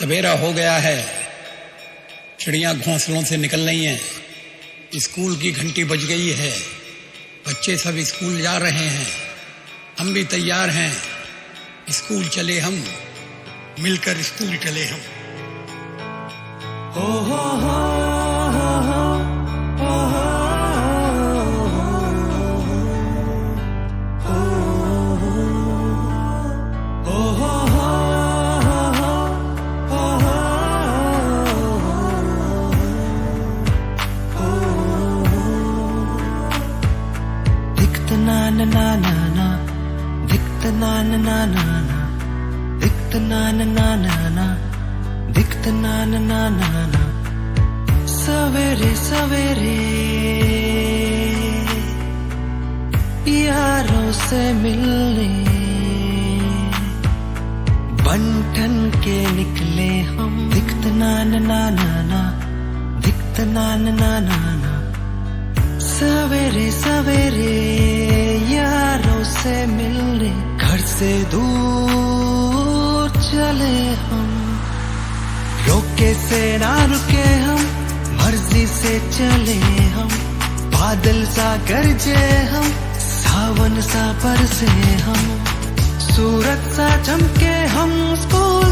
सवेरा हो गया है, चिड़ियां घोंसलों से निकल रही हैं, स्कूल की घंटी बज गई है, बच्चे सब स्कूल जा रहे हैं, हम भी तैयार हैं, स्कूल चले हम, मिलकर स्कूल चले हम। हो हो हो na na na na na dikta na na na na na dikta na na na na na dikta na na na na na सवेरे सवेरे यारों से मिलने बंठन के निकले हम दikta na na na na na dikta na na na na na सवेरे सवेरे यारों से मिलने घर से दूर चले हम, रोके से ना रुके हम, मर्जी से चले हम, बादल सा गरजे हम, सावन सा बरसे हम, सूरज सा चमके हम, स्कूल